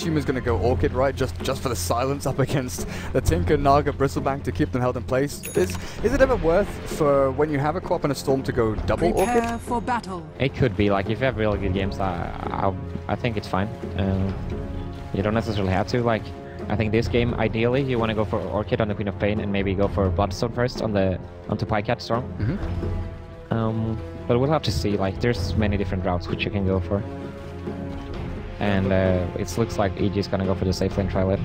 assume is going to go Orchid, right? Just for the silence up against the Tinker, Naga, Bristleback to keep them held in place. Is it ever worth for when you have a co-op and a Storm to go double Prepare Orchid? for battle. It could be, like, if you have really good games, I think it's fine. You don't necessarily have to, like, I think this game, ideally, you want to go for Orchid on the Queen of Pain and maybe go for Bloodstone first onto Pycat Storm. But we'll have to see, like, there's many different routes which you can go for. And it looks like EG is gonna go for the safe lane trial.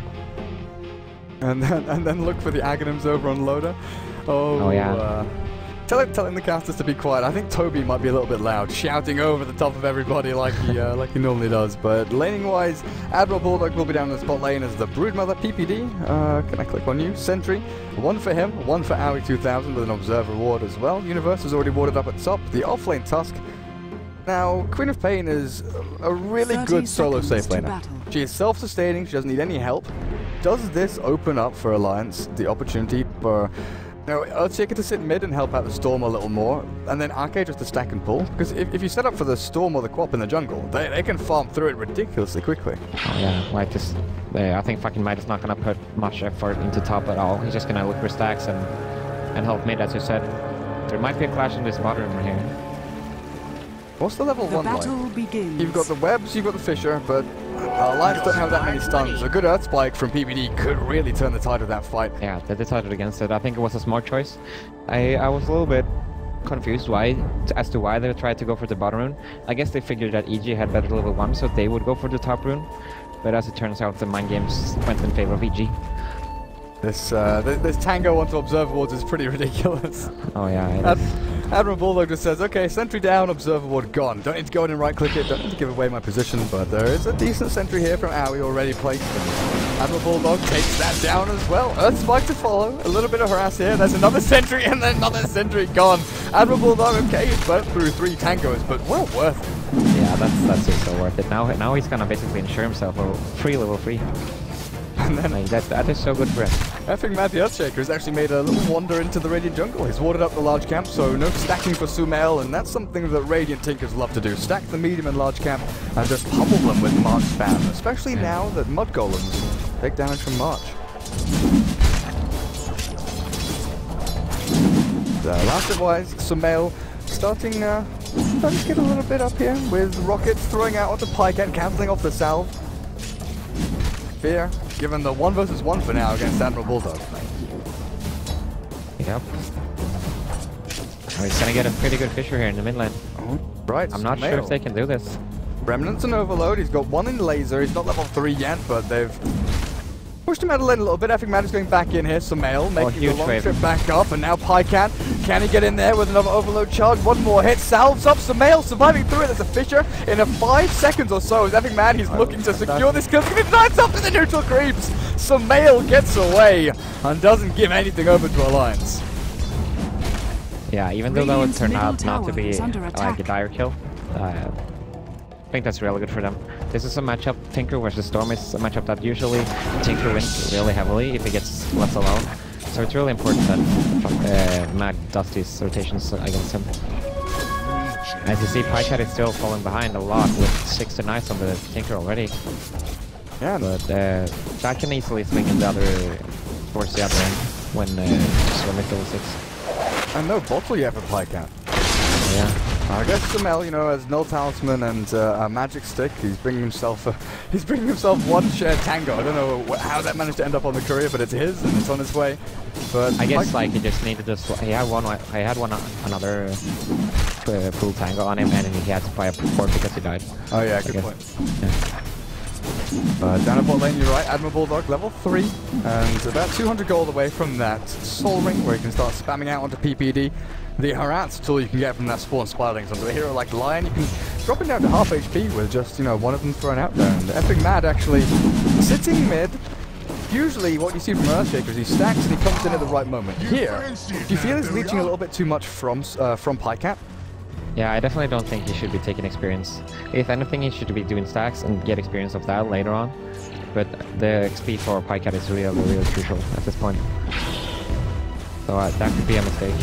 And then look for the Aghanims over on Loader. Oh yeah. Telling the casters to be quiet. I think Toby might be a little bit loud, shouting over the top of everybody like he normally does. But laning-wise, Admiral Bulldog will be down in the spot lane as the Broodmother PPD. Can I click on you? Sentry. One for him, one for Owie 2000 with an Observe reward as well. Universe is already warded up at top. The offlane Tusk. Now, Queen of Pain is a really good solo safe laner. She is self-sustaining, she doesn't need any help. Does this open up for Alliance the opportunity for Earthshaker to sit mid and help out the Storm a little more, and then Arcade just to stack and pull? Because if you set up for the Storm or the Quap in the jungle, they can farm through it ridiculously quickly. Oh yeah, like this, I think fucking Might is not gonna put much effort into top at all. He's just gonna look for stacks and help mid, as you said. There might be a clash in this bottom room here. What's the level 1 like? Begins. You've got the webs, you've got the Fisher, but Alliance don't have that many stuns. A good Earth Spike from PPD could really turn the tide of that fight. Yeah, they decided against it. I think it was a smart choice. I was a little bit confused as to why they tried to go for the bottom rune. I guess they figured that EG had better level 1, so they would go for the top rune. But as it turns out, the mind games went in favor of EG. This tango onto Observer Wards is pretty ridiculous. Oh yeah, it is. Admiral Bulldog just says, okay, sentry down, Observer Ward gone. Don't need to go in and right click it, don't need to give away my position, but there is a decent sentry here from Owie already placed. Admiral Bulldog takes that down as well. Earth Spike to follow, a little bit of harass here, there's another sentry and then another sentry gone. Admiral Bulldog, okay, he's burnt through 3 tangos, but well worth it. Yeah, that's just so worth it. Now he's gonna basically ensure himself a free level 3. And then like, that is so good for him. I think Matt the Earthshaker has actually made a little wander into the Radiant jungle. He's warded up the large camp, so no stacking for Sumail, and that's something that Radiant Tinkers love to do. Stack the medium and large camp and just pummel them with March spam, especially now that Mud Golems take damage from March. Last-wise, Sumail starting to get a little bit up here with rockets throwing out onto Pycat, cancelling off the salve. Fear, given the 1 versus 1 for now against Admiral Bulldog. Yep. Oh, he's gonna get a pretty good Fisher here in the mid lane. Oh, right. I'm not sure if they can do this. Remnants and Overload. He's got 1 in laser. He's not level 3 yet, but they've pushed him out of lane a little bit. I think Matt is going back in here. Sumail making the long trip back up, and now Pycat. Can he get in there with another Overload charge? 1 more hit. Salves up. Sumail surviving through it. There's a Fisher in a 5 seconds or so. As Epic Man, he's looking to secure this kill. He denies up to the neutral creeps. Sumail gets away and doesn't give anything over to Alliance. Yeah, even though that would turn out not to be like a dire kill, I think that's really good for them. This is a matchup, Tinker versus Storm is a matchup that usually Tinker wins really heavily if he gets left alone. So it's really important that Mag does these rotations against him. As you see, Pycat is still falling behind a lot with 6 denies on the Tinker already. Yeah, but that can easily swing in the other, towards the other end when it's level 6. And no bottle yet for Pycat. Yeah. I guess Sumail, you know, as Null Talisman and a magic stick, he's bringing himself 1 shared tango. I don't know how that managed to end up on the courier, but it's his and it's on its way. But I guess like he just needed to. He had another full tango on him, and then he had to buy a port because he died. Oh yeah, good point. Yeah. Down at bot lane, you're right. Admiral Bulldog, level 3, and about 200 gold away from that Soul Ring, where you can start spamming out onto PPD. The harass tool you can get from that spawn spiralings onto a hero like Lion, you can drop it down to half HP with just, you know, 1 of them thrown out there. And Epic Mad actually sitting mid. Usually what you see from Earthshaker is he stacks and he comes in at the right moment. Here, do you feel he's leeching a little bit too much from Pycat? Yeah, I definitely don't think he should be taking experience. If anything, he should be doing stacks and get experience of that later on. But the XP for Pycat is really crucial at this point. So that could be a mistake.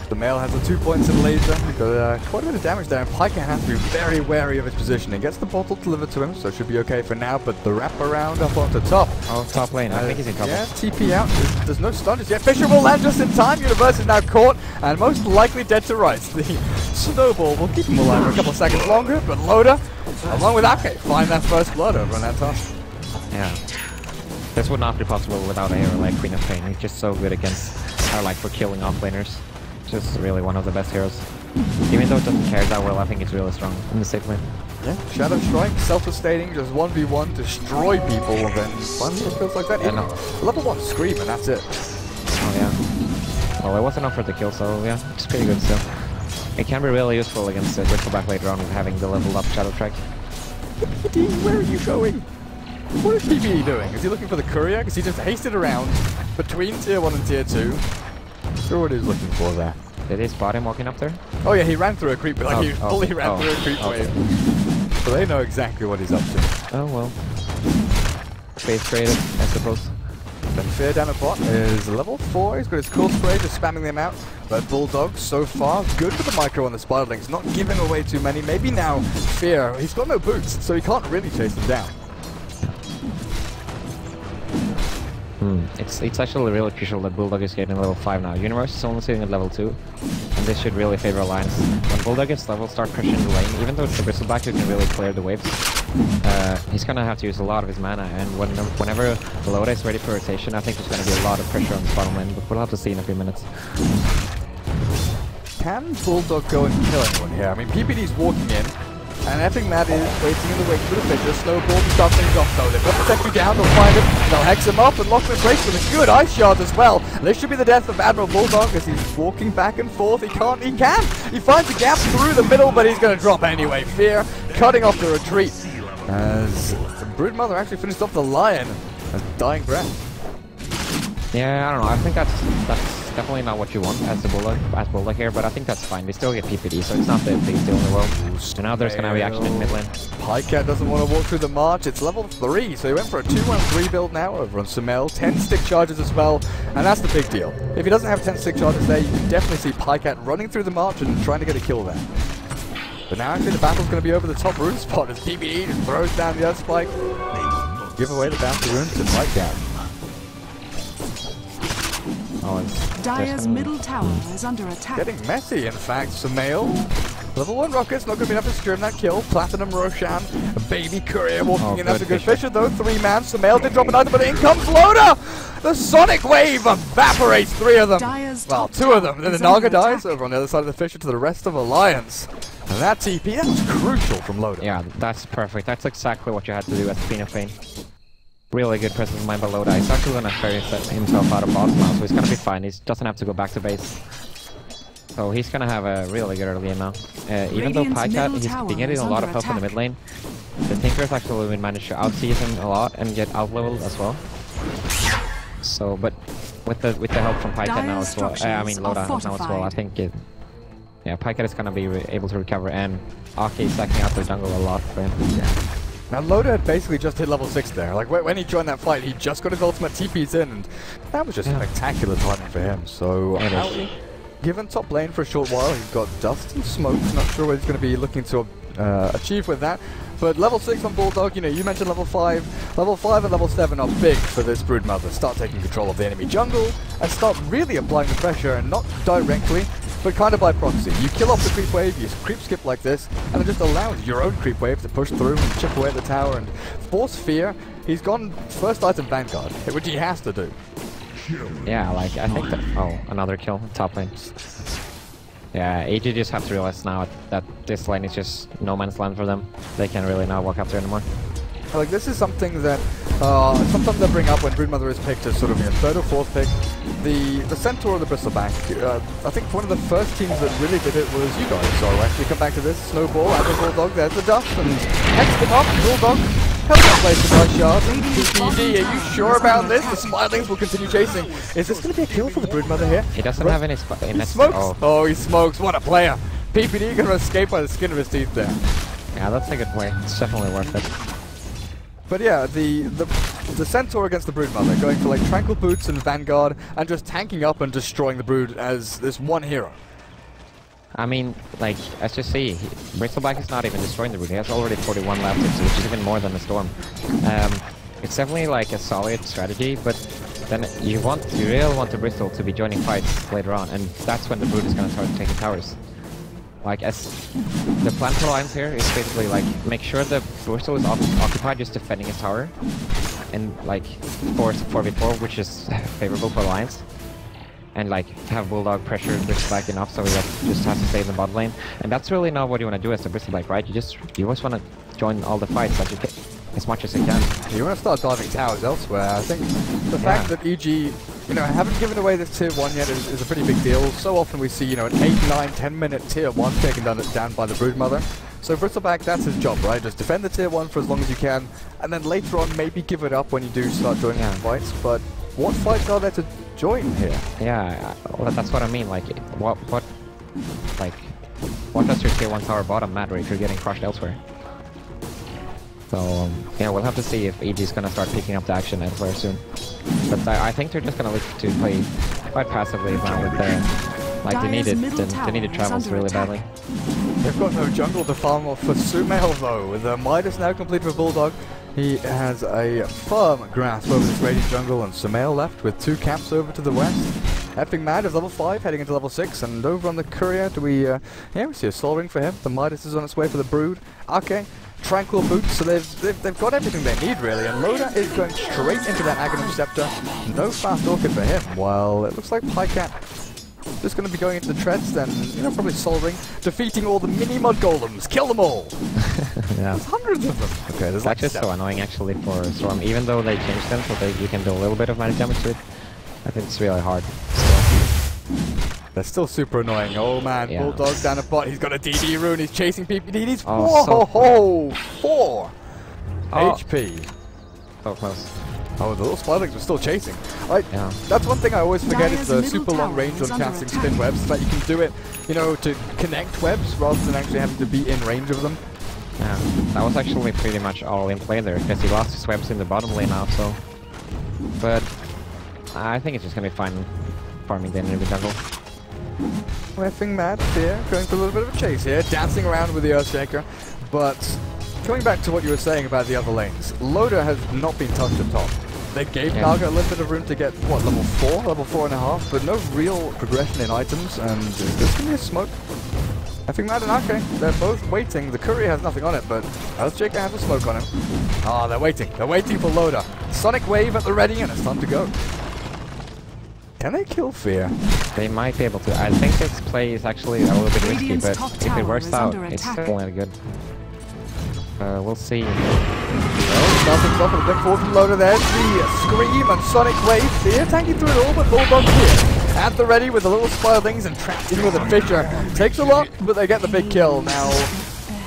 The male has the 2 points in laser. He's got quite a bit of damage there, and Piker has to be very wary of his positioning. Gets the bottle delivered to him, so it should be okay for now, but the wrap around up onto top. Oh, top lane. I think he's in trouble. Yeah, TP out. There's no stun just yet. Fisher will land just in time. Universe is now caught, and most likely dead to rights. The snowball will keep him alive for a couple of seconds longer, but Loda, along with Ake, find that first blood over on that task. Yeah. This would not be possible without a hero like Queen of Pain. He's just so good against, or like for killing off laners. Just really one of the best heroes. Even though it doesn't carry that well, I think it's really strong in the safe lane. Yeah, Shadow Strike, self-sustaining, just 1v1, destroy people, then finally it feels like that. Yeah, no. Level 1 Scream, and that's it. Oh yeah. Well, it wasn't enough for the kill, so yeah, it's pretty good still. It can be really useful against Bristleback later on with having the leveled up Shadow Strike. PPD, where are you going? What is PPD doing? Is he looking for the courier? Because he just hasted around between tier 1 and tier 2. Not sure what he's looking for there. Did he spot him walking up there? Oh yeah, he ran through a creep, like he fully ran through a creep wave. So they know exactly what he's up to. Oh well. Face traded, I suppose. Then Fear down at bot is level 4. He's got his cool spray, just spamming them out. But Bulldog, so far, good for the micro on the Spiderlings. Not giving away too many. Maybe now Fear, he's got no boots, so he can't really chase them down. It's actually really crucial that Bulldog is getting level 5 now. Universe is only sitting at level 2, and this should really favor Alliance. When Bulldog gets level, start crushing the lane, even though it's the Bristleback who can really clear the waves, he's gonna have to use a lot of his mana, and whenever Loda is ready for rotation, I think there's gonna be a lot of pressure on the bottom lane, but we'll have to see in a few minutes. Can Bulldog go and kill anyone here? I mean, PPD's walking in, and I think Matt is waiting in the wings for the Fisher. Snowball to start things off though. They've got the sentry down, they'll find him, they'll hex him up and lock him in place with a good ice shard as well. And this should be the death of Admiral Bulldog as he's walking back and forth. He can! He finds a gap through the middle, but he's going to drop anyway. Fear cutting off the retreat as the Broodmother actually finished off the Lion as dying breath. Yeah, I don't know. I think that's definitely not what you want as Bulldog here, but I think that's fine. They still get PPD, so it's not the biggest deal in the world. So now there's gonna be action in mid lane. Pycat doesn't want to walk through the march. It's level 3, so he went for a 2-1-3 build now over on Sumail. 10 stick charges as well, and that's the big deal. If he doesn't have 10 stick charges there, you can definitely see Pycat running through the march and trying to get a kill there. But now actually the battle's going to be over the top rune spot as PPD just throws down the Earth Spike. Give away the bounty rune to Pycat. Dire's middle tower is under attack. Getting messy, in fact. Sumail, level 1 rockets, not going to be enough to secure him that kill. Platinum Roshan, a baby courier walking in. That's a good Fisher though. 3-man. Sumail did drop an item, but in comes Loda! The Sonic Wave evaporates 3 of them. Well, 2 of them. Then the Naga dies over on the other side of the Fisher to the rest of Alliance. And that TP, that was crucial from Loda. Yeah, that's perfect. That's exactly what you had to do as Queen of Pain. Really good presence of mind by Loda. He's actually gonna carry himself out of boss now, so he's gonna be fine. He doesn't have to go back to base. So he's gonna have a really good early game now. Even though Pycat, he's been getting a lot of help in the mid lane, the Tinker's actually been managed to outsee him a lot and get out-leveled as well. So, but with the help from Pycat now as well, I mean Loda now as well, I think yeah, Pycat is gonna be able to recover, and Aki is stacking out the jungle a lot for him. Yeah. Now Loda had basically just hit level 6 there. Like when he joined that fight, he just got his ultimate TPs in, and that was just spectacular timing for him. So given top lane for a short while, he's got dust and smoke. Not sure what he's going to be looking to achieve with that. But level 6 on Bulldog, you know, you mentioned level 5. Level 5 and level 7 are big for this Broodmother. Start taking control of the enemy jungle and start really applying the pressure, and not directly, but kind of by proxy. You kill off the creep wave, you creep skip like this, and it just allows your own creep wave to push through and chip away at the tower and force Fear. He's gone first item Vanguard, which he has to do. Yeah, like I think that, oh, another kill, top lane. Yeah, AG just have to realize now that this lane is just no man's land for them. They can't really now walk up there anymore. Like, this is something that sometimes they bring up when Broodmother is picked as sort of your 3rd or 4th pick. The Centaur or the Bristleback, I think one of the first teams that really did it was you guys. So actually come back to this, Snowball, and the Bulldog, there's the dust, and next them up, Bulldog, help him place the nice shard. PPD, are you sure about this? The Spiderlings will continue chasing. Is this going to be a kill for the Broodmother here? He doesn't have any He smokes! Oh, he smokes, what a player! PPD going to escape by the skin of his teeth there. Yeah, that's a good play. It's definitely worth it. But yeah, the Centaur against the Broodmother, going for like Tranquil Boots and Vanguard, and just tanking up and destroying the Brood as this one hero. I mean, like, as you see, Bristleback is not even destroying the Brood. He has already 41 left, which is even more than the Storm. It's definitely like a solid strategy, but then you really want the Bristol to be joining fights later on, and that's when the Brood is going to start taking towers. Like, as the plan for Alliance here is basically like, make sure the Bristol is occupied just defending his tower, and like, force 4v4, which is favorable for Alliance. And like have Bulldog pressure Bristleback enough so he just has to stay in the bot lane. And that's really not what you want to do as a Bristleback, right? You always want to join all the fights that you can, as much as you can. You want to start diving towers elsewhere. I think the fact that EG, you know, haven't given away this tier 1 yet is a pretty big deal. So often we see, you know, an 8, 9, 10 minute tier 1 taken down by the Broodmother. So Bristleback, that's his job, right? Just defend the tier 1 for as long as you can, and then later on maybe give it up when you do start joining fights. But what fights are there to join here? Yeah, well, that's what I mean. Like, what does your tier 1 tower bottom matter if you're getting crushed elsewhere? So yeah, we'll have to see if EG is gonna start picking up the action elsewhere soon. But I think they're just gonna look to play quite passively now with their they needed travels really badly. They've got no jungle to farm off for Sumail though. With the Midas now complete for Bulldog, he has a firm grasp over this radiant jungle, and Sumail left with 2 camps over to the west. Effing Mad is level 5, heading into level 6, and over on the Courier, we see a Soul Ring for him. The Midas is on its way for the Brood. Okay, Tranquil Boots, so they've got everything they need really, and Loda is going straight into that Aghanim Scepter. No fast Orchid for him. Well, it looks like Pycat just going to be going into the treads, then, you know, probably Soul Ring, defeating all the mini mud golems. Kill them all! Yeah. There's hundreds of them. Okay, there's that's just so annoying actually for Storm. Even though they changed them so that you can do a little bit of magic damage to it, I think it's really hard. They're still super annoying. Oh man, yeah. Bulldog down a bot. He's got a DD rune. He's chasing PPD. He's 4 HP. So close. Oh, the little Spidlings were still chasing. Yeah. That's one thing I always forget is the super long tower range is on under casting attack. spin webs. That you can do it, you know, to connect webs rather than actually having to be in range of them. Yeah, that was actually pretty much all in play there, because he lost his webs in the bottom lane now, so... But... I think it's just gonna be fine farming the enemy jungle. Effing Mad here, going for a little bit of a chase here, dancing around with the Earthshaker, but... Coming back to what you were saying about the other lanes, Loda has not been touched at top. They gave Naga a little bit of room to get, what, level 4? Level 4.5, but no real progression in items, and is this gonna be a smoke? I think Mad and Arcane, they're both waiting. The Courier has nothing on it, but Earthshaker has a smoke on him. Ah, they're waiting. They're waiting for Loda. Sonic Wave at the ready, and it's time to go. Can they kill Fear? They might be able to. I think this play is actually a little bit risky, but if it works out, it's still good. We'll see. Well, nothing's off of the Blink Forward from Loda. There's the Scream and Sonic Wave. Fear tanking through it all, but Bulldog here. At the ready with the little Spidlings and trapped in with a Fisher. Takes a lot, but they get the big kill. Now,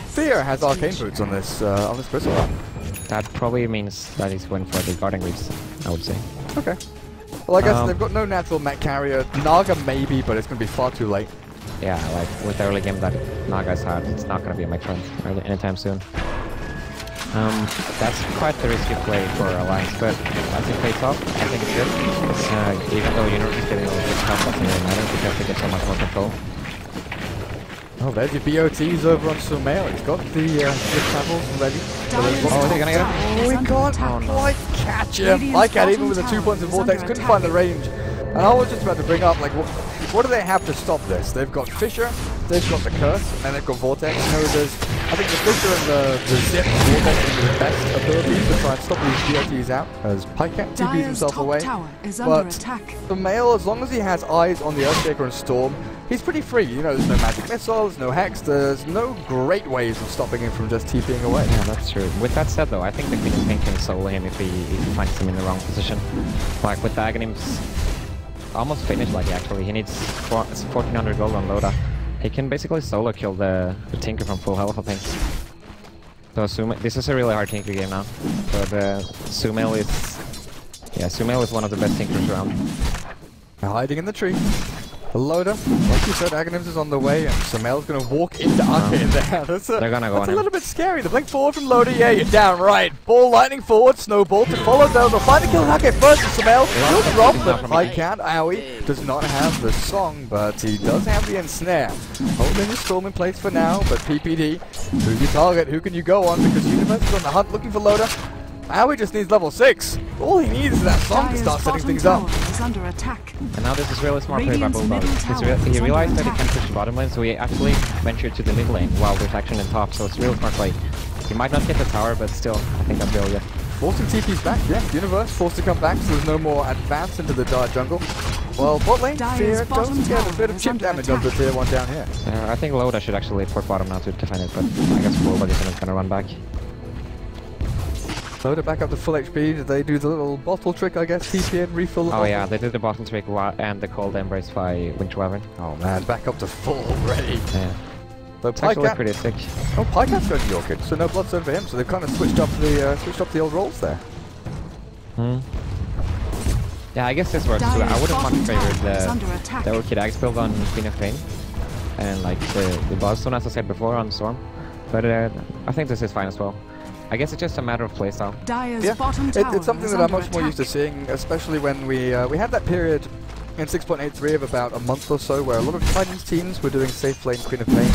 Fear has Arcane Boots on this Bristleback. That probably means that he's going for the Guarding Reefs, I would say. Okay. Well, I guess they've got no natural mech carrier. Naga maybe, but it's going to be far too late. Yeah, like with the early game that Naga's had, it's not going to be a mech friend anytime soon. That's quite the risky play for Alliance, but as it pays off, I think it's good. Even though Universe is getting a little bit tough, doesn't really matter because they get so much more control. Oh, there's your BOTs over on Sumail. He's got the travels ready. Oh, are they gonna get him? Oh, we can't quite catch him. I can't, even with the 2 points of Vortex, couldn't find the range. And I was just about to bring up, like, what do they have to stop this? They've got Fisher, they've got the Curse, and they've got Vortex. You know, I think the Fisher and the Zip Vortex are the best abilities to try and stop these BOTs out, as Pycat TPs himself away. But the male, as long as he has eyes on the Earthshaker and Storm, he's pretty free. You know, there's no magic missiles, no hex, there's no great ways of stopping him from just TPing away. Yeah, that's true. With that said though, I think the Queen Pink can solo him if he finds him in the wrong position. Like with the Aghanims almost finished, like actually, he needs 1400 gold on Loda. He can basically solo kill the Tinker from full health, I think. So this is a really hard Tinker game now. So the Sumail is one of the best Tinkers around. They're hiding in the tree. Loda, like you said, Aghanims is on the way, and Sumail's going to walk into Arcane there. They're gonna go on a little bit scary. The Blink Forward from Loda, yeah, you're down right. ball lightning forward, Snowball to follow though, they'll find the kill. Okay, first is Samel, he'll drop, but I can't. Aoi does not have the song, but he does have the ensnare. Holding his storm in place for now, but PPD, who you target, who can you go on, because Universe is on the hunt looking for Loader. Aoi just needs level 6. All he needs is that song to start setting things up. Under attack. And now this is really smart play by Bulldog. He realized that he can push the bottom lane, so he actually ventured to the mid lane while there's action in top, so it's a real smart play. He might not get the tower, but still, I think that's really good. Forcing TP's back, yeah. Universe forced to come back, so there's no more advance into the dark jungle. Well, bot lane, Fear does get a bit of chip damage of the tier 1 down here. I think Loda should actually port bottom now to defend it, but I guess Bulldog is gonna run back. Loader back up to full HP. Did they do the little bottle trick, I guess? TP and refill the bottle? Yeah, they did the bottle trick and the cold embrace by Winter Wyvern. Oh man, back up to full already. Yeah. So it's actually pretty sick. Oh, Pycat's going to Orchid, so no Bloodstone for him, so they've kind of switched up the old roles there. Yeah, I guess this works too. I would have much favored the Orchid Axe build on Queen of Pain. And like the Bloodstone, as I said before, on Storm. But I think this is fine as well. I guess it's just a matter of playstyle. Yeah, it's something that I'm much more used to seeing, especially when we had that period in 6.83 of about a month or so where a lot of Chinese teams were doing safe lane Queen of Pain,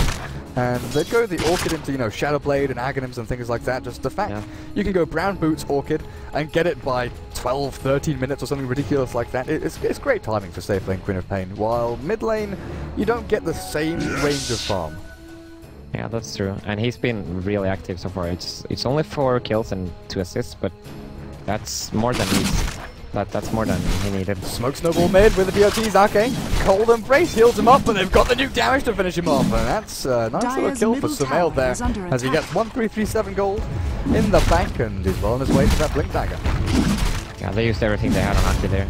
and they'd go the Orchid into, you know, Shadowblade and Aghanims and things like that. Just the fact you can go Brown Boots Orchid and get it by 12, 13 minutes or something ridiculous like that. It's great timing for safe lane Queen of Pain, while mid lane you don't get the same range of farm. Yeah, that's true, and he's been really active so far. It's only 4 kills and 2 assists, but that's more than that's more than he needed. Smoke Snowball mid with the BOTs, okay. Cold Embrace heals him up, but they've got the nuke damage to finish him off, and that's a nice little kill for Sumail there, as he gets 1337 gold in the bank, and is well on his way to that Blink Dagger. Yeah, they used everything they had on Anti there,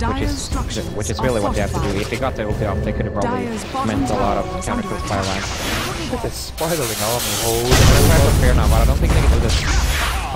which is really what they have to do. If they got the ulti off, they could have probably meant a lot of counter-kill spirelines. Look at this spiraling army hold. They're trying to Fear now, but I don't think they can do this.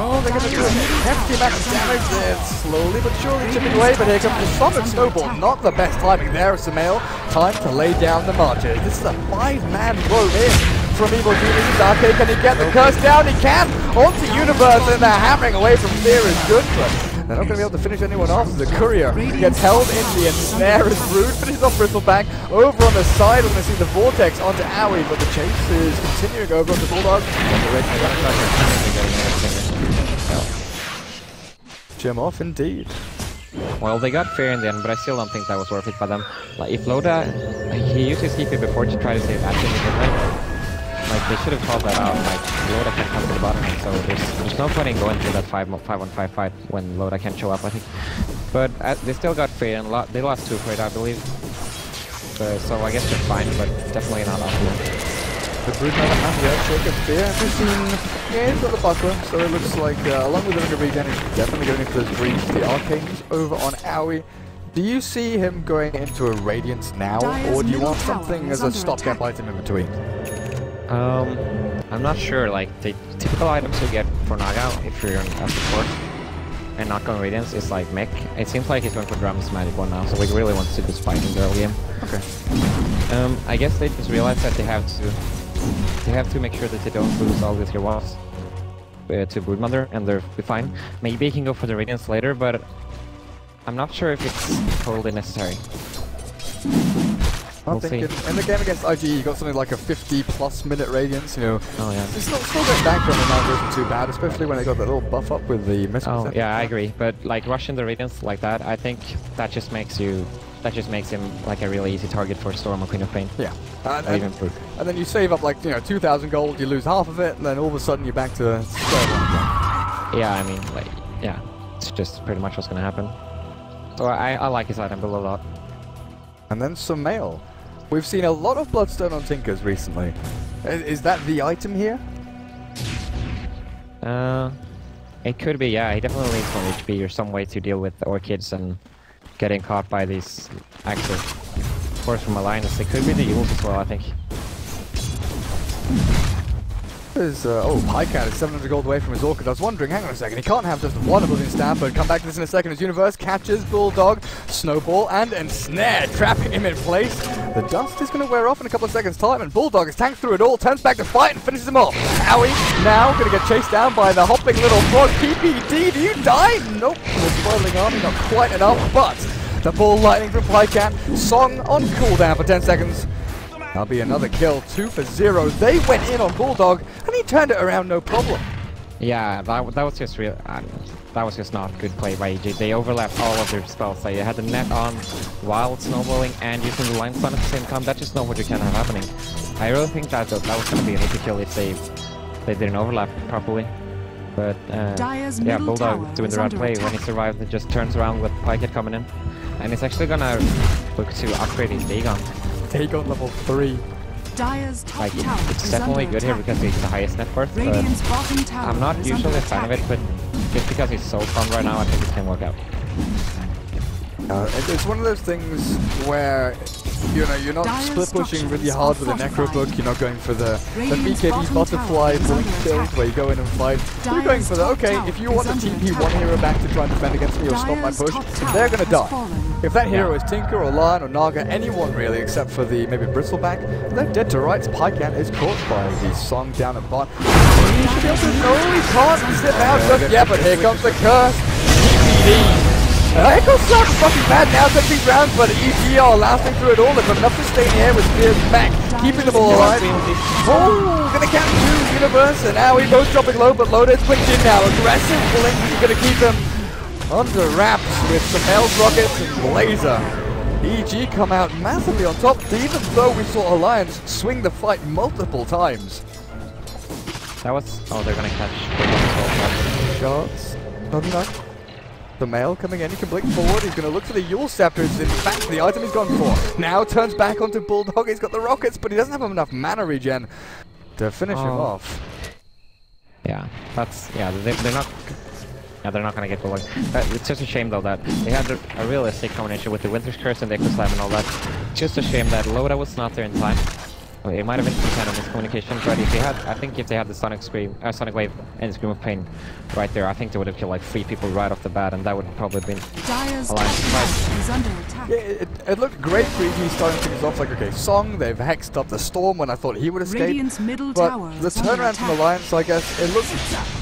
Oh, they're gonna do a hefty amount of damage there, slowly but surely chipping away, but here comes the Summon Snowball. Not the best timing there, Sumail. Time to lay down the marches. This is a 5-man row in from Evil Genius. Arcade, can he get the curse down? He can! Onto Universe, and they're hammering away from Fear is good, but they're not going to be able to finish anyone off. The Courier gets held in the ensnare as Brood finishes off Bristleback. Over on the side, we're going to see the Vortex onto Aoi, but the chase is continuing over on the Bulldog. Gem off indeed. Well, they got Fear in the end, but I still don't think that was worth it by them. Like, if Loda, he used his TP before to try to save action in the midlane. Like, they should have called that out. Like, Loda can't come to the bottom lane, so there's no point in going through that 5-on-5 fight when Loda can't show up, I think. But they still got Fear, and they lost 2 for it, I believe. So I guess they're fine, but definitely not optimal. The Brood Mother and the Earthshake of Fear have seen games of the buckler, so it looks like, along with the Ring of Regen, he's definitely going into those breach. The Arcane's over on Aoi. Do you see him going into a Radiance now, or do you want something as a stopgap item in between? I'm not sure. Like, the typical items you get for Naga if you're a support and not going Radiance is like mech. It seems like he's going for Drum's Magic one now, so we really want to just fight in the early game. Okay. I guess they just realized that they have to make sure that they don't lose all these tier 1s to Broodmother, and they're fine. Maybe he can go for the Radiance later, but I'm not sure if it's totally necessary. I think in the game against IG, you got something like a 50+ minute Radiance, you know. Oh yeah. It's still going back from it now isn't too bad, especially when they got that little buff up with the missile. Oh yeah, I agree. But like rushing the Radiance like that, I think that just makes him like a really easy target for Storm or Queen of Pain. Yeah. And then you save up like, you know, 2,000 gold, you lose half of it, and then all of a sudden you're back to square one again. Yeah, I mean, like, yeah, it's just pretty much what's gonna happen. So I like his item build a lot. And then Sumail. We've seen a lot of Bloodstone on Tinkers recently. Is that the item here? It could be, yeah. He definitely needs some HP or some way to deal with the Orchids and getting caught by these axes. Of course, from Alliance, it could be the Yules as well, I think. is... Pycat is 700 gold away from his Orchid. I was wondering, hang on a second, he can't have just one Oblivion Staff, but come back to this in a second as Universe catches Bulldog, Snowball, and Ensnare, trapping him in place. The dust is going to wear off in a couple of seconds' time, and Bulldog is tanked through it all, turns back to fight, and finishes him off. Howie now going to get chased down by the hopping little frog. PPD, do you die? Nope. The spoiling army, not quite enough, but the ball lightning from Pycat. Song on cooldown for 10 seconds. That'll be another kill, 2 for 0. They went in on Bulldog, and he turned it around no problem. Yeah, that was just real. That was just not good play by EG. They overlapped all of their spells. They had the net on while snowballing and using the line stun at the same time. That's just not what you can have happening. I really think that was going to be an easy kill if they didn't overlap properly. But yeah, Bulldog doing the right play. When he survived, it just turns around with Pycat coming in. And he's actually going to look to upgrade his Dagon. Dagon level 3. Dire's top Like, tower it's definitely good here because he's the highest net worth, but I'm not usually a fan of it, but just because he's so fun right now, I think it can work out. It's one of those things where, you know, you're not split pushing really hard with a Necro Book, you're not going for the BKB butterfly blink build where you go in and fight. You're going for the, okay, if you want to TP one hero back to try and defend against me or stop my push, they're going to die. If that hero is Tinker or Lion or Naga, anyone really except for the maybe Bristleback, they're dead to rights. Pycat is caught by the Song down at bot. He should be able to, no, he can't slip out just yet, but here comes the curse. PPD. Echo Slug fucking bad now, 17 rounds, but EG are lasting through it all. They've got enough to stay in the air with Spears back, keeping the ball alive. Oh, gonna catch two Universe, and now he both dropping low, but Loda's quick in now. Aggressive blink is gonna keep him under wraps with some Hell's Rockets and Blazer. EG come out massively on top, even though we saw Alliance swing the fight multiple times. That was... Oh, they're gonna catch... Shots. Not enough. The male coming in, he can blink forward, he's going to look for the Yule Scepter, it's in fact the item he's gone for. Now turns back onto Bulldog, he's got the rockets, but he doesn't have enough mana regen to finish him off. Yeah, that's... Yeah, they're not... Yeah, they're not gonna get Bulldog. It's just a shame though that they had a realistic combination with the Winter's Curse and the Echo Slam and all that. Just a shame that Loda was not there in time. It might have been some kind of miscommunication, but if they had, I think if they had the Sonic Wave and Scream of Pain right there, I think they would have killed like 3 people right off the bat, and that would have probably been Dire's top tower is under attack. Yeah, it looked great for EG starting things off like, okay, Song, they've hexed up the Storm when I thought he would escape. Radiant's middle but tower the turnaround from Alliance, I guess, it looks...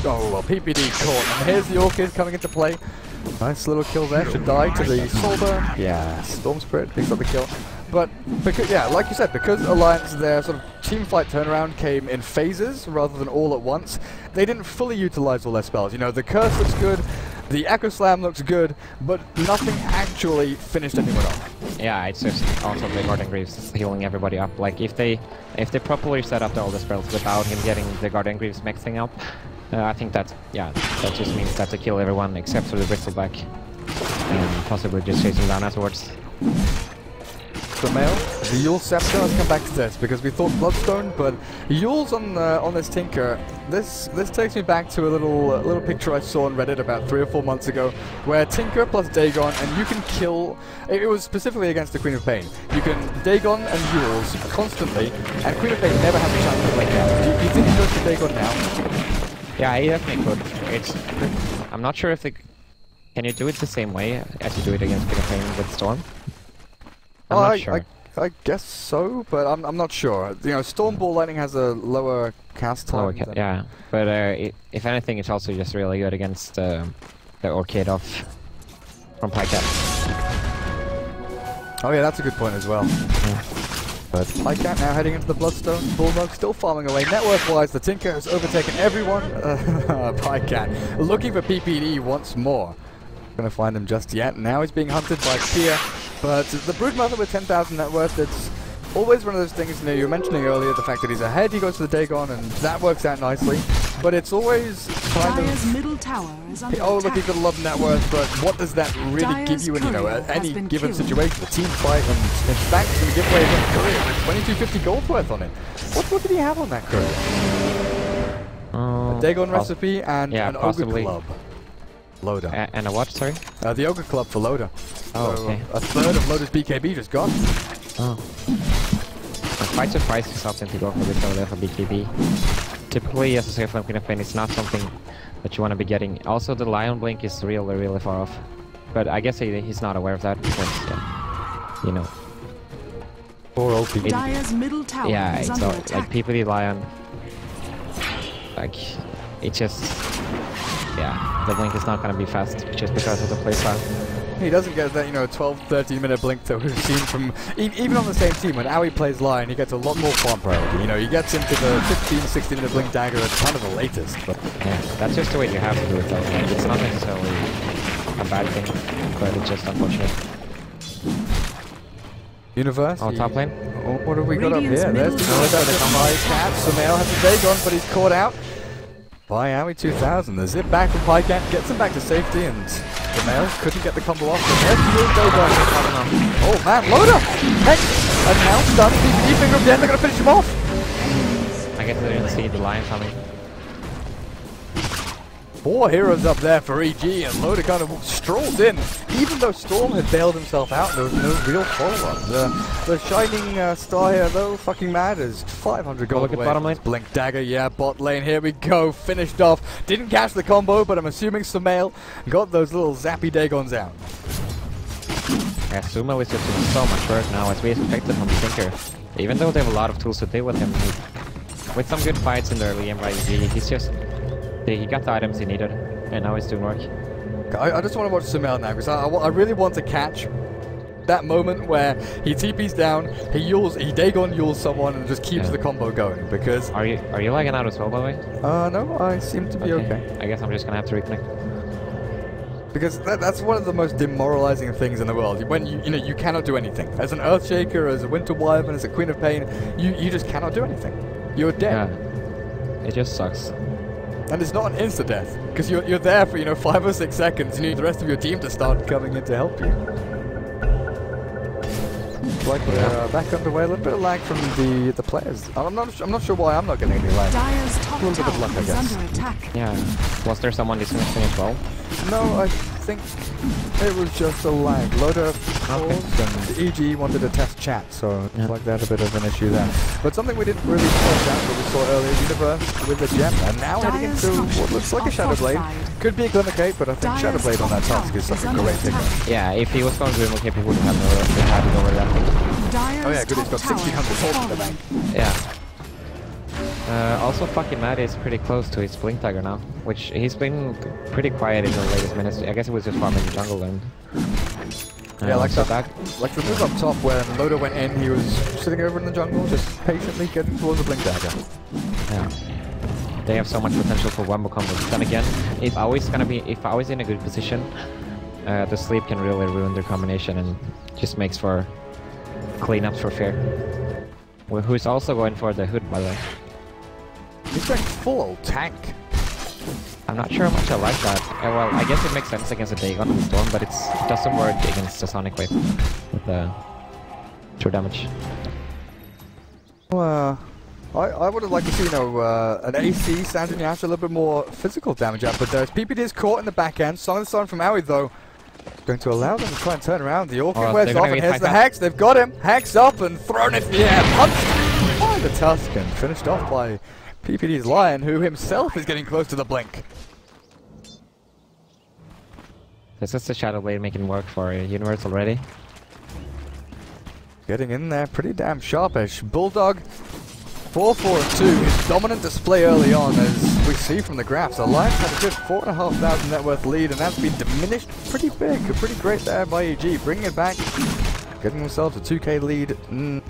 Oh, well, PPD caught, and here's the Orchid coming into play. Nice little kill there, should die to the Soul Burn. Yeah, Storm Spirit picks up the kill. But, because, yeah, like you said, because Alliance, their sort of team fight turnaround came in phases rather than all at once, they didn't fully utilize all their spells. You know, the Curse looks good, the Echo Slam looks good, but nothing actually finished anyone off. Yeah, it's just also the Guardian Greaves healing everybody up. Like, if they properly set up all the spells without him getting the Guardian Greaves maxing out, I think that, yeah, that just means that they kill everyone except for the Bristleback, and possibly just chase him down afterwards. The male, the Yule Scepter, let's come back to this, because we thought Bloodstone, but Yule's on this Tinker. This takes me back to a little picture I saw on Reddit about 3 or 4 months ago, where Tinker plus Dagon, and you can kill, it was specifically against the Queen of Pain. You can Dagon and Yules constantly, and Queen of Pain never has a chance to blink out. Do you think he goes to Dagon now? Yeah, he definitely could. I'm not sure if they... Can you do it the same way as you do it against Queen of Pain with Storm? I'm not sure. I guess so, but I'm not sure. You know, Storm Ball Lightning has a lower cast time. Yeah, but if anything, it's also just really good against the Orchid from Pycat. Oh yeah, that's a good point as well. Yeah. But Pycat now heading into the Bloodstone. Bulldog still farming away. Net worth-wise, the Tinker has overtaken everyone. Pycat looking for PPD once more. Gonna find him just yet. Now he's being hunted by Fear. But the Broodmother with 10,000 net worth, it's always one of those things, you know, you were mentioning earlier the fact that he's ahead, he goes to the Dagon, and that works out nicely. But it's always kind of... middle tower is under oh, look, he's got a lot of net worth, but what does that really give you in, you know, any given situation? The team fight, and in fact, it's going to give away his career with 2250 gold worth on it. What did he have on that career? A Dagon recipe and an Ogre Club. Loda. And a what, sorry? The Ogre Club for Loda. Oh, so, okay. A third of Loda's BKB just gone. Oh. I'm quite surprised he's opting to go for this over there for BKB. typically as a safe lane campaign, it's not something that you want to be getting. Also, the Lion Blink is really far off. But I guess he's not aware of that because, yeah, you know. Poor old PPD. Dire's middle tower Yeah, is it's under all, attack. like PPD Lion. Like, it just, yeah, the blink is not going to be fast just because of the playstyle. He doesn't get that, you know, 12-13 minute blink that we've seen from even on the same team. When Aoi plays Lion, he gets a lot more farm priority. You know, he gets into the 15-16 minute blink dagger at kind of the latest. But yeah, that's just the way you have to do it though. Like, it's not necessarily a bad thing, but it's just unfortunate. Universe. Oh, top lane. Oh, what have we got up here? Radiant's There's middle the tower. high cat. Sumail has a Dagon, but he's caught out by Aoi 2000. The zip back from Pycat gets him back to safety, and Sumail couldn't get the combo off. But there's the Dagon. Oh man, Loader! Heck! And now done. He's finger of death. They're gonna finish him off. I guess they didn't see the Lion coming. 4 heroes up there for EG, and Loader kind of strolls in, even though Storm had bailed himself out. There was no real follow-up. The shining star here, though, fucking mad, is 500 gold Look at away. bottom lane. Blink dagger, yeah, bot lane. Here we go, finished off. Didn't catch the combo, but I'm assuming Sumail got those little zappy Dagons out. Yeah, Sumo is just doing so much work now as we expected from Tinker. Even though they have a lot of tools to deal with him, with some good fights in the early game by EG, he's just, he got the items he needed, and now he's doing work. I just want to watch Sumail now, because I really want to catch that moment where he TP's down, he Dagon yules someone and just keeps the combo going, because... Are you lagging out as well, by the way? No, I seem to be okay. I guess I'm just gonna have to reconnect. Because that's one of the most demoralizing things in the world. When you cannot do anything. As an Earthshaker, as a Winter Wyvern, as a Queen of Pain, you just cannot do anything. You're dead. Yeah. It just sucks. And it's not an insta-death, because you're there for 5 or 6 seconds. You need the rest of your team to start coming in to help you. Like we're back underway. A little bit of lag from the players. I'm not sure why I'm not getting any lag. Dire's top A little bit of luck, tower I is guess. under attack. Yeah. Was there someone disconnecting as well? No, I think it was just a lag. Loader paused and EG wanted to test chat, so it's like that a bit of an issue there. But something we didn't really point out, but we saw earlier, Universe with the gem, and now heading into what looks like a Shadowblade. Could be a Glimmercape, but I think Shadowblade on that task is such a great pickup. Yeah, if he was going to Glimmercape, he wouldn't have had it over there. Oh yeah, good, he's got 1600 gold in the bank. Yeah. Also, fucking Matt is pretty close to his Blink Dagger now, which he's been pretty quiet in the latest minutes. I guess he was just farming the jungle and... yeah, like so that. Like the move up top where Loader went in, he was sitting over in the jungle, just patiently getting towards the Blink Dagger. Yeah. They have so much potential for wombo combos. Then again, if Aoi's in a good position, the sleep can really ruin their combination and just makes for cleanups for Fear. Who's also going for the hood, by the way. He's going full old tank. I'm not sure how much I like that. Well, I guess it makes sense against a Dagon and Storm, but it doesn't work against the Sonic Wave with the true damage. Well, I would have liked to see, an AC Sandra Nyash a little bit more physical damage out, but there's PPD is caught in the back end. Song of the Sun from Aoi, though, going to allow them to try and turn around. The Orchid wears off, and here's the Hex. They've got him. Hex up and thrown into the air. Punched by the Tusk and finished off by PPD's Lion, who himself is getting close to the Blink. This is the Shadowblade making work for Universe already. Getting in there pretty damn sharpish. Bulldog 4-4-2, his dominant display early on, as we see from the graphs. Alliance had a good 4,500 net worth lead, and that's been diminished pretty big. Pretty great there by EG, bringing it back, getting themselves a 2k lead.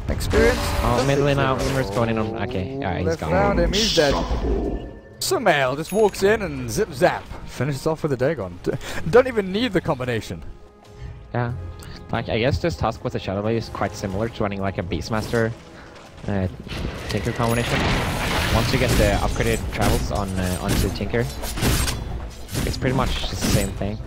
Experience. Oh, mid lane now. Universe going in on. Okay, yeah, he's They gone. found him, he's dead. Sumail just walks in and zip zap, finishes off with a Dagon. Don't even need the combination. Yeah, like I guess this task with the Shadowblade is quite similar to running like a Beastmaster Tinker combination. Once you get the upgraded travels onto Tinker, it's pretty much the same thing.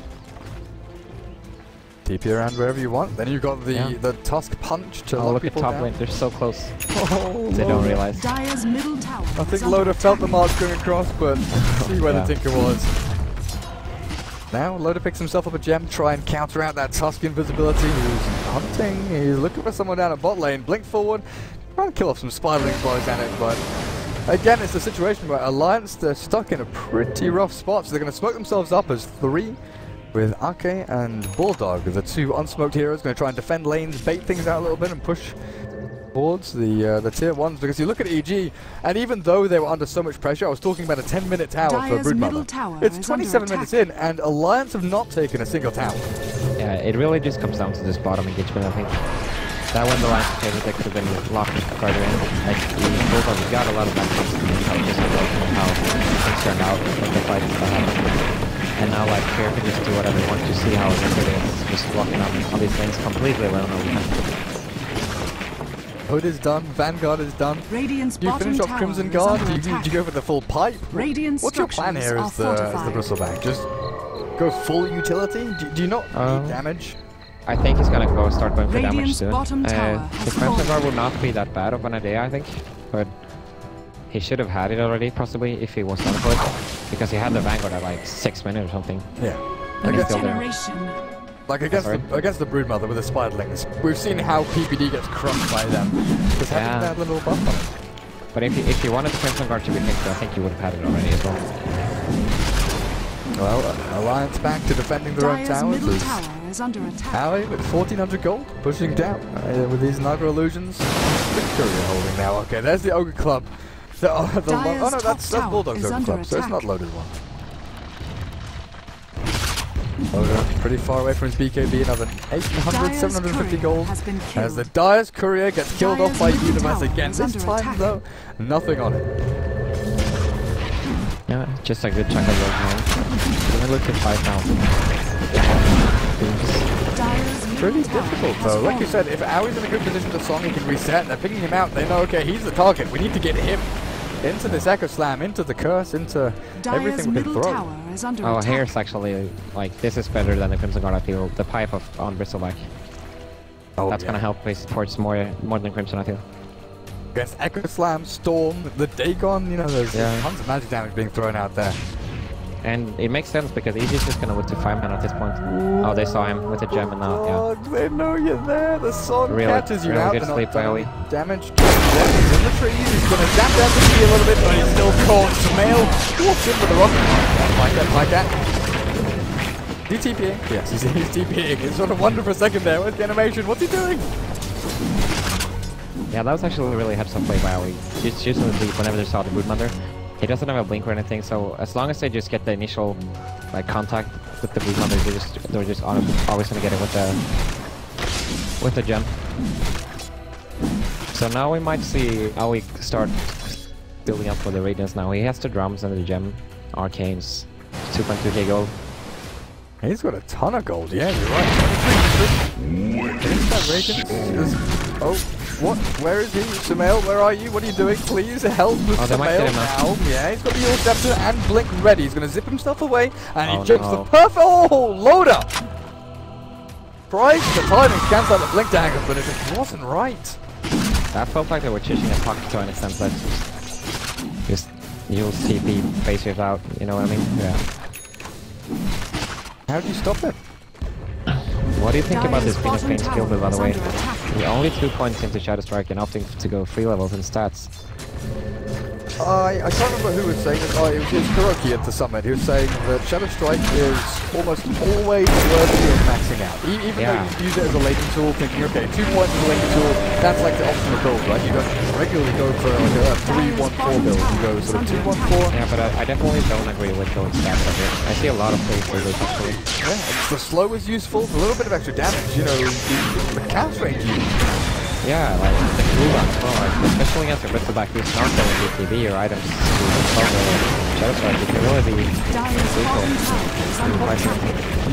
TP around wherever you want. Then you've got the Tusk punch to lock look at people top down. lane, they're so close. Oh, They don't realize. Dire's middle tower I think is under Loader felt the attack. march going across, but see where Yeah. the Tinker was. Now Loader picks himself up a gem, try and counter out that Tusk invisibility. He's hunting, he's looking for someone down at bot lane. Blink forward, trying to kill off some spiralings by Xanic, but again, it's a situation where Alliance, they're stuck in a pretty rough spot, so they're going to smoke themselves up as 3 with Ake and Bulldog, the 2 unsmoked heroes, going to try and defend lanes, bait things out a little bit and push towards the tier 1s, because you look at EG, and even though they were under so much pressure, I was talking about a 10-minute tower Dyer's for Broodmother. It's 27 minutes in, and Alliance have not taken a single tower. Yeah, it really just comes down to this bottom engagement, I think. That when the line they could have been locked further in. Like, Bulldog got a lot of backflips to just how things turned out with the fights that happened. And now, like, Fear can just do whatever he wants to see how it's just walking on these lanes completely alone all the time. Hood is done, Vanguard is done. Radiant's Do you finish off Crimson Guard? Do you go for the full pipe? Radiant What's your plan here as the Bristleback? Just go full utility? Do you not need damage? I think he's gonna start going for damage Radiant's soon. bottom tower The Crimson Guard would not be that bad of an idea, I think. But he should have had it already, possibly, if he was on foot. Because he had the Vanguard at like 6 minutes or something. Yeah. Like against the Broodmother with the Spiderlings, we've seen how PPD gets crushed by them. Just having that little buff on it. But if you wanted the Crimson Guard to be picked, I think you would have had it already as well. Well, Alliance back to defending their own towers. Is under attack. Ali with 1400 gold, pushing down with these Naga illusions. Victoria holding now. Okay, there's the Ogre Club. Oh no, that's Bulldog's Ogre Club, so it's not loaded one. Ogre pretty far away from his BKB, another 800, 750 gold. As the Dyer's Courier gets killed off by Universe again. This time though, nothing on it. Yeah, just a good chunk of gold now. Even look at 5,000. Pretty difficult though. Like you said, if Aui's in a good position to Song, he can reset. They're picking him out. They know, okay, he's the target. We need to get him into this Echo Slam, into the Curse, into everything we can throw. Oh, here's actually, like, this is better than the Crimson Guard, I feel. The pipe on Bristleback. Oh, that's gonna help his towards more than Crimson, I feel. Against Echo Slam, Storm, the Dagon, you know, there's tons of magic damage being thrown out there. And it makes sense because Aegis is gonna look to 5 mana at this point. Oh, they saw him with a gem and now, yeah. They know you're there. The sun catches you out. Good sleep by Ali. Damage. He's in the trees. He's gonna zap down the tree a little bit, but he's still caught. Sumail walks in with the rocket. Like that. DTPing? Yes, he's TPing. It's sort of wonder for a second there. Where's the animation? What's he doing? Yeah, that was actually really heads up play by Ali. He's usually whenever they saw the Broodmother. He doesn't have a blink or anything, so as long as they just get the initial contact with the Broodmother, they're just always gonna get it with the gem. So now we might see Ali start building up for the Radiance now. He has the drums and the gem, arcanes, 2.2k gold. He's got a ton of gold, yeah, you're right. Is that Radiance? Oh, what? Where is he? Sumail, where are you? What are you doing? Please help with Sumail now. Yeah, he's got the Yule Scepter and Blink ready. He's going to zip himself away, and he jumps the perfect loader! Price, the timing cancels out the Blink dagger, but it just wasn't right. That felt like they were chasing a puck to an extent, but just Yule's TP face without, you know what I mean? Yeah. How do you stop it? What do you think about this Phoenix Pain skill move, by the way? We're only 2 points into Shadow Strike and opting to go 3 levels in stats. I can't remember who was saying it. Oh, it was Kuroki at the summit. He was saying that Shadow Strike is almost always worthy of maxing out. Even though you use it as a laning tool, thinking, okay, 2 points as a laning tool, that's like the optimal build, right? You don't regularly go for like a 3-1-4 build. You go sort of 2-1-4. Yeah, but I definitely don't agree with going stats up here. I see a lot of plays where they actually. Yeah, the slow is useful, a little bit of extra damage, you know, the cast range Yeah, like the cooldown as well, like, especially against the Bristleback who's not going BTB or items to Shadow Strike, it can really be lethal.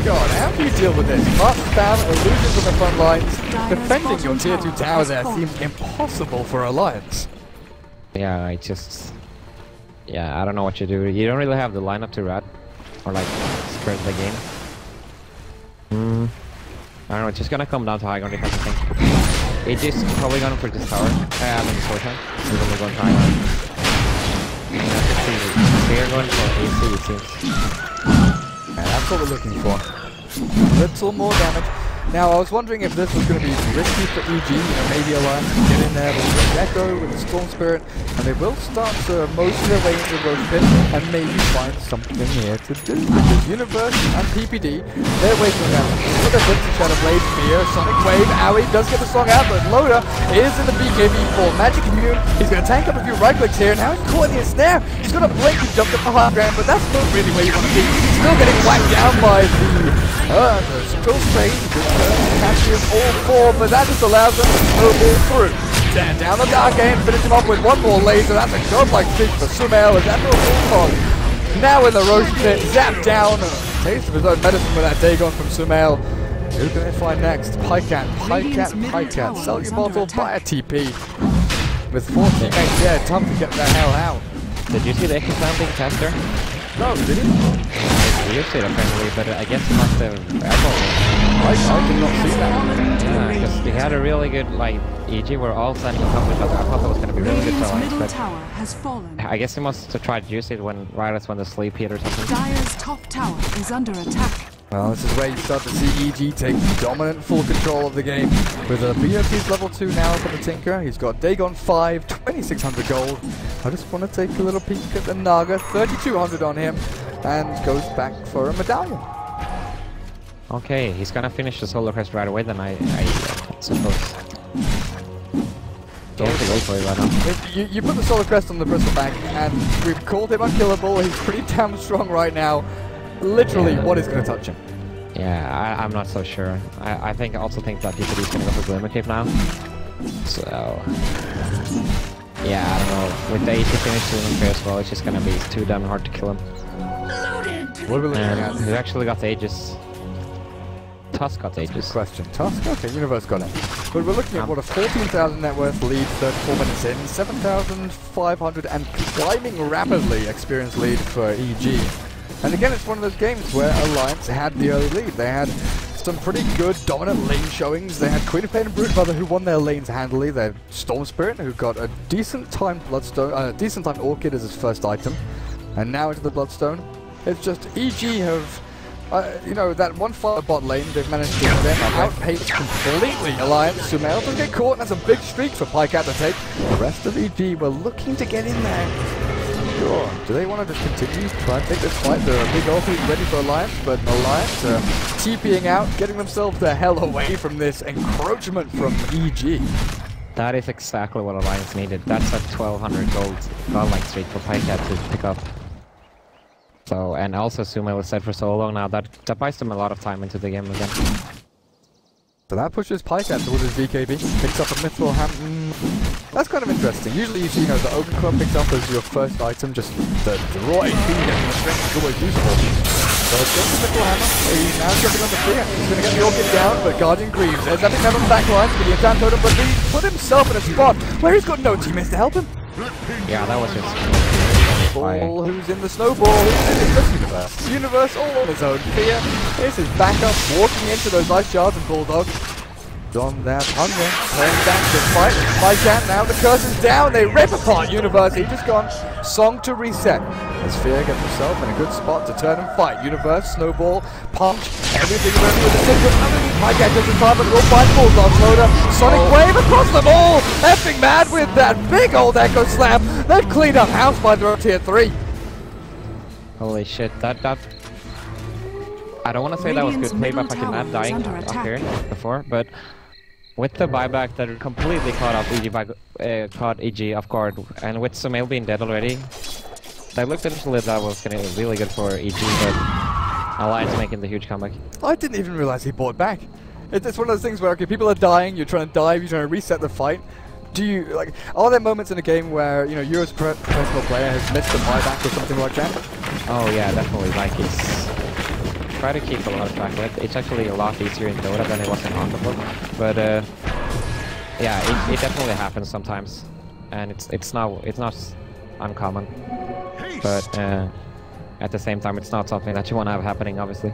God, how do you deal with this? Fast spam, illusions on the front lines, defending your tier 2 tower there seems impossible for Alliance. Yeah, I don't know what you do. You don't really have the lineup to rat or like spread the game. I don't know, it's just gonna come down to high ground defense, I think. It is probably going for this tower. I mean, sword time. We're going to go high ground. They're going for AC, it seems. And that's what we're looking for. A little more damage. Now, I was wondering if this was going to be risky for EG. You know, maybe Alliance can get in there with Echo, with the Storm Spirit, and they will start to most of their way into the Roach Pit and maybe find something here to do. Because Universe and PPD, they're waiting around. Look at this, Shadow Blade, Fear, Sonic Wave, Owie does get the song out, but Loda is in the BKB for Magic Immune. He's going to tank up a few right clicks here, and now he's caught in the snare. He's going to blink and jump up the high ground, but that's not really where you want to be. He's still getting whacked down by the Spill Strain. Catches all four, but that just allows them to snowball through. Down the dark end, finish him off with one more laser. That's a godlike streak for Sumail as after a full cog. Now in the Roach Pit, zapped down. Taste of his own medicine with that Dagon from Sumail. Who can they find next? Pycat. Sell your bottle, buy a TP. With 4 teammates there, time to get the hell out. Did you see the Echo Clown being faster? No, did he? You see it apparently, but I guess it must have airball. I did not see that. Yeah, because we had a really good, like, EG were all standing on top of each other. I thought that was going to be really good for Alliance, but tower has fallen. I guess he must have tried to use it when right as when the sleep hit or something. Dire's top tower is under attack. Well, this is where you start to see EG take dominant full control of the game. With a BOP's level 2 now for the Tinker. He's got Dagon 5, 2600 gold. I just want to take a little peek at the Naga, 3200 on him, and goes back for a medallion. Okay, he's gonna finish the Solar Crest right away then, I suppose. Don't have to go for it right now. You put the Solar Crest on the Bristleback, and we've called him unkillable. He's pretty damn strong right now. Literally, yeah. What is going to touch him? Yeah, I'm not so sure. I also think that PPD is going to go for Glimmer Cave now. So, yeah, I don't know. With the 80 finish soon as well, it's just going to be too damn hard to kill him. What are we looking at? He actually got the Aegis. Tusk got the Aegis. Question. Tusk? Okay, Universe got it. But we're looking at what a 14,000 net worth lead, 34 minutes in, 7,500 and climbing rapidly experience lead for EG. And again, it's one of those games where Alliance had the early lead. They had some pretty good dominant lane showings. They had Queen of Pain and Broodmother who won their lanes handily. They had Storm Spirit who got a decent timed Bloodstone, decent timed Orchid as his first item. And now into the Bloodstone. It's just EG have, you know, that one fire bot lane, they've managed to then outpace completely Alliance. Sumail doesn't get caught, and that's a big streak for Pycat to take. The rest of EG were looking to get in there. Sure. Do they want to just continue to try and take this fight? They're a big ulti ready for Alliance, but Alliance TPing out, getting themselves the hell away from this encroachment from EG. That is exactly what Alliance needed. That's a 1200 gold godlike streak for Pycat to pick up. So, and also Sumail is set for so long now, that buys them a lot of time into the game again. So that pushes Pycat towards his BKB, picks up a Mithril Hammer. That's kind of interesting. Usually you see, you know, the Open Club picks up as your first item, just the raw AP and the strength is always useful. So it's just the Mithril Hammer. He's now jumping on the free. He's going to get the Orchid down, but Guardian Greaves. There's nothing down on the back lines with the Enchant Totem, but he put himself in a spot where he's got no teammates to help him. Yeah, that was just... Ball, who's in the snowball, who's in this universe. Universe all on his own. Fear is his backup, walking into those ice shards and Bulldog. On that hunger, turning back to fight. Pycat, now the curse is down, they rip apart Universe. He just gone song to reset. As Fear gets himself in a good spot to turn and fight. Universe, snowball, punch, everything ready with the single. Pycat does the time, but will find Bulldog loader. Sonic Wave across them all. Effing mad with that big old Echo Slam. They've cleaned up house by the tier 3. Holy shit, that I don't want to say that was good play by fucking Mad dying up here before, but with the buyback that completely caught EG off guard, and with Sumail being dead already, that looked initially that was gonna be really good for EG, but Alliance making the huge comeback. I didn't even realize he bought back. It's one of those things where, okay, people are dying, you're trying to dive, you're trying to reset the fight. Do you, like, are there moments in a game where, you know, you as a professional player has missed a buyback or something like that? Oh yeah, definitely, like it's... Try to keep a lot of track of it. It's actually a lot easier in Dota than it was in Octopus. But yeah, it definitely happens sometimes, and it's not uncommon. But at the same time, it's not something that you want to have happening, obviously.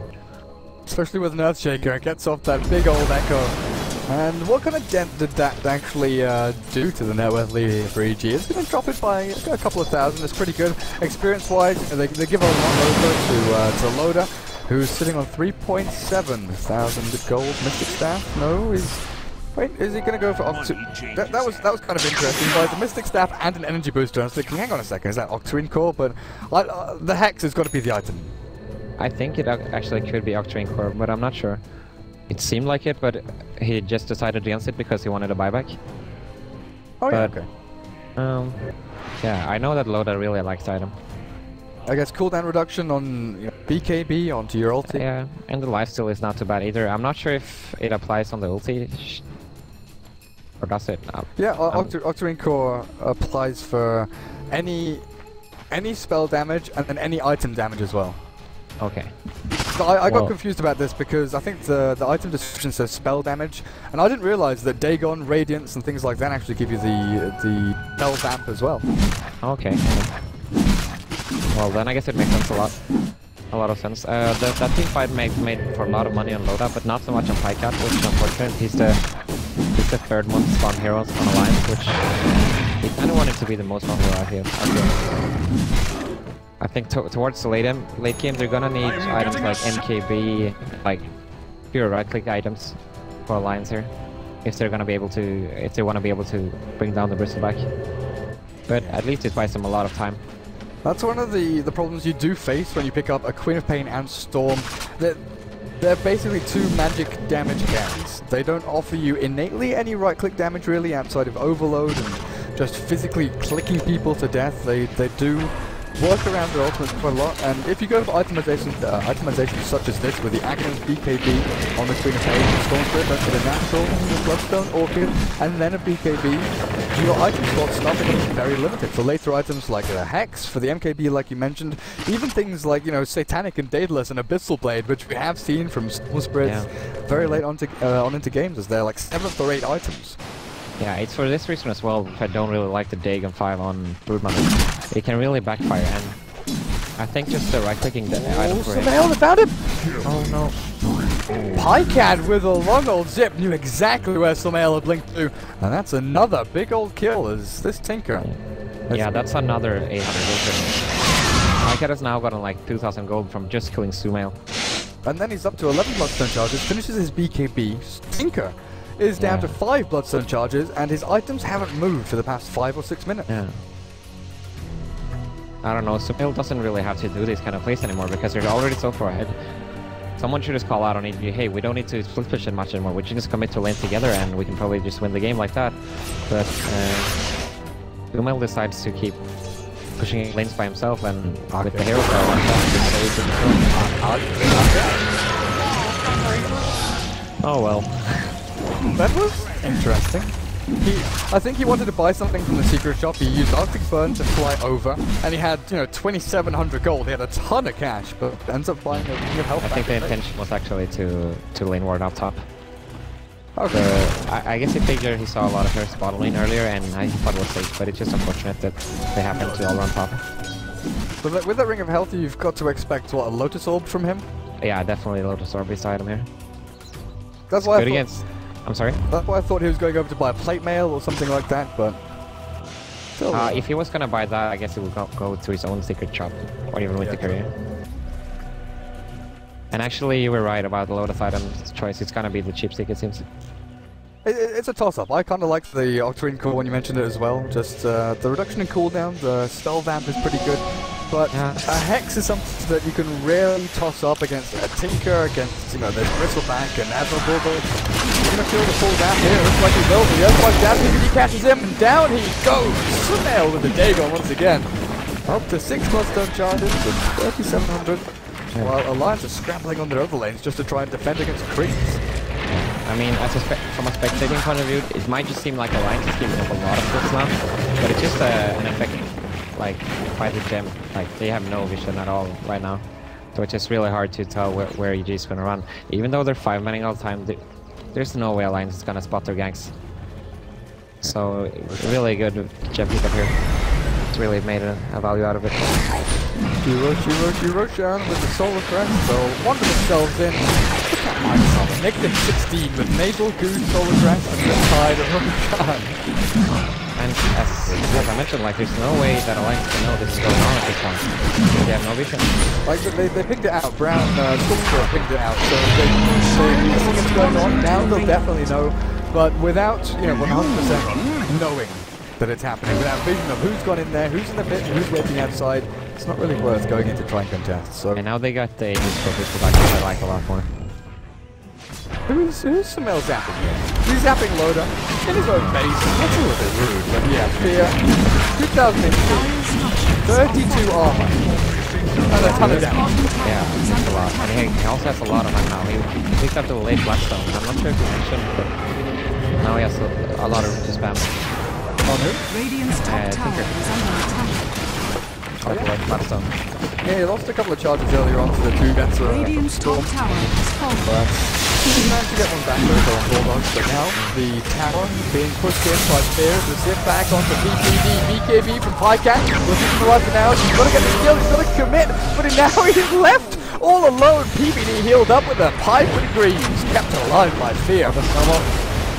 Especially with an Earthshaker, it gets off that big old Echo. And what kind of dent did that actually do to the net worth lead for EG? It's going to drop it by a couple of thousand. It's pretty good experience-wise. They give a lot over to Loda. who's sitting on 3.7 thousand gold. Mystic Staff, no, wait, is he going to go for Octarine? That was kind of interesting. He buys a Mystic Staff and an energy booster. I was thinking, hang on a second, is that Octarine Core? But the Hex has got to be the item. I think it actually could be Octarine Core, but I'm not sure. It seemed like it, but he just decided against it because he wanted a buyback. Oh yeah, okay. Yeah, I know that Loda really likes the item. I guess cooldown reduction on BKB onto your ulti. Yeah, and the lifesteal is not too bad either. I'm not sure if it applies on the ulti. Or does it? Yeah, Octarine Core applies for any spell damage and then any item damage as well. Okay. So I got confused about this because I think the item description says spell damage, and I didn't realize that Dagon, Radiance, and things like that actually give you the spell vamp as well. Okay. Well, then I guess it makes sense a lot of sense. That team fight made for a lot of money on Loda, but not so much on Pycat, which is unfortunate. He's the third most spawn hero on Alliance, which he kind of wanted to be the most spawn hero out here. I think towards the late game, they're gonna need items like MKB, like pure right-click items for Alliance here, if they want to be able to bring down the Bristleback. But at least it buys them a lot of time. That's one of the problems you do face when you pick up a Queen of Pain and Storm. They're basically two magic damage carries. They don't offer you innately any right-click damage really, outside of overload and just physically clicking people to death. They do work around their ultimates quite a lot, and if you go for itemizations such as this, with the Aghanim BKB on the Queen of Pain, Storm Spirit, that's for the natural, the Bloodstone, Orchid, and then a BKB, your item slots start becoming very limited. For later items like the Hex, for the MKB like you mentioned, even things like, Satanic and Daedalus and Abyssal Blade, which we have seen from Storm Spirits very late on into games, as they're like 7th or 8th items. Yeah, it's for this reason as well, if I don't really like the Dagon 5 on Broodmother. It can really backfire, and I think just the right-clicking the item for him. They found him! Oh no. Pycat with a long old zip knew exactly where Samael had blinked to, and that's another big old kill as this Tinker. Yeah, that's another 800 gold. Pycat has now gotten like 2,000 gold from just killing Sumail. And then he's up to 11 Bloodstone charges, finishes his BKB. Tinker is down to 5 Bloodstone charges, and his items haven't moved for the past 5 or 6 minutes. Yeah. I don't know, Sumail doesn't really have to do these kind of plays anymore because they're already so far ahead. Someone should just call out on it, hey, we don't need to split push it much anymore, we should just commit to lanes together and we can probably just win the game like that. But Sumail decides to keep pushing lanes by himself, and with the hero power like that, oh well. That was interesting. I think he wanted to buy something from the secret shop. He used Arctic Burn to fly over, and he had 2,700 gold. He had a ton of cash, but ends up buying a ring of health. I think the intention was actually to lane ward up top. Okay. I guess he figured he saw a lot of her bottom lane earlier, and I thought it was safe, but it's just unfortunate that they happened to all run top. But with that ring of health, you've got to expect, what, a Lotus Orb from him? Yeah, definitely a Lotus Orb beside him here. That's why I'm sorry? That's why I thought he was going over to buy a plate mail or something like that, but... if he was gonna buy that, I guess he would go to his own secret shop, or even with the courier. And actually, you were right about the Lotus item's choice. It's gonna be the cheap stick, it seems. It's a toss-up. I kind of like the Octarine Core when you mentioned it as well. Just the reduction in cooldown, the spell vamp is pretty good. But a Hex is something that you can rarely toss up against a Tinker, against, there's Bristleback and Admiral Bulldog. He's going to feel the full vamp here. Looks like he will, but the Earthquake Jazz, he catches him, and down he goes! Sumail with the Dagon once again. Up to 6 Bloodstone charges with 3,700. While Alliance is scrambling on their other lanes just to try and defend against creeps. I mean, from a spectating point of view, it might just seem like Alliance is giving up a lot of kills now, but it's just an effect, like, by the gem. Like, they have no vision at all right now. So it's just really hard to tell where EG is going to run. Even though they're 5-manning all the time, there's no way Alliance is going to spot their ganks. So, really good gem pickup here. It's really made a value out of it. Roshan with the Solar Crest, so one to themselves in. Look at my solid. Negative 16 with Naval Goose, Solar Crest, and the side of Roshan. And as I mentioned, like, there's no way that Alliance can know this is going on at this point. They have no vision. Like, they picked it out. Brown, Stormstorm picked it out, so they see what's going on. Now they'll definitely know, but without, you know, 100% knowing that it's happening, without vision of who's gone in there, who's in the pit, who's waiting outside, it's not really worth going into trying contests. So. And now they got the Aegis for Bristleback, which I like a lot more. Who's Samel zapping here? He's zapping Loda in his own base. That's a little bit rude, but yeah, Fear. 2000 HP. 32 armor. And a ton of damage. Yeah, that's a lot. And he also has a lot of mana now. He picked up the late Blackstone. I'm not sure if you mentioned, but now he has a lot of room to spam. On who? Radiant's top tower is under attack. Like the late Blackstone. Yeah, he lost a couple of charges earlier on to the two vents. Radiant's top tower is falling. But he managed to get one back over on Bulldogs, but now the tower being pushed in by Fear. The zip back onto PPD, BKB from Pycat. Looking for the right now. He's got to get the kill, he's got to commit, but now he's left all alone. PPD healed up with a pipe and greaves, kept alive by Fear. The snowball.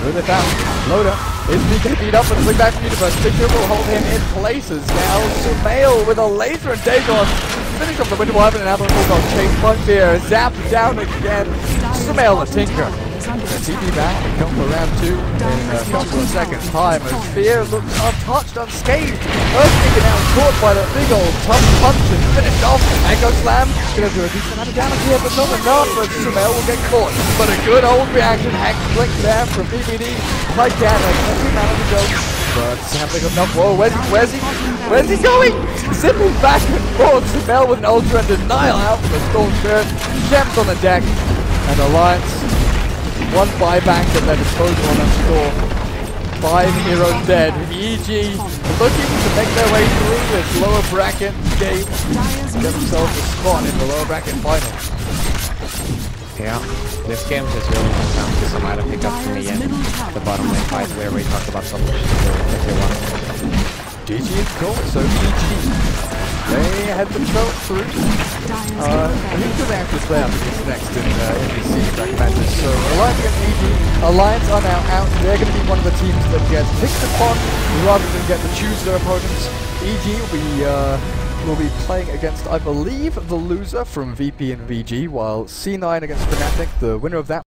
Who they found? Loda is BKB'd up and swing back from Universe. Picture will hold him in places. Now Sumail with a laser and Dagon. Finish off the Winter Wyvern and Avalanche Bulldog chased by Fear. Zapped down again. Sumail the Tinker. The TP back and come for round 2 in a couple of seconds time as Fear looks untouched, unscathed. Earthspeaker now caught by the big old tough punch and finished off. Echo Slam gonna do a decent amount of damage here, but not enough, but Sumail will get caught. But a good old reaction, Hex Flick there from BBD. Like that, like every man of the joke. But Sam's got enough. Whoa, where's he going? Zipping back and forth. Sumail with an ultra and denial out for the Storm Spirit. Gems on the deck. And Alliance. One buyback and then disposal on that score. 5 heroes dead. EG looking to make their way through this lower bracket game. Get themselves a spot in the lower bracket final. Yeah, this game just really comes down to some item pickups for me and the bottom lane fight where we talked about some if they want. GG is cool, so GG. They had themselves through. I think the actually play out against next in NBC recommended. So Alliance against EG. Alliance are now out. They're going to be one of the teams that gets picked upon rather than get to choose their opponents. EG will be playing against, I believe, the loser from VP and VG, while C9 against Fnatic, the winner of that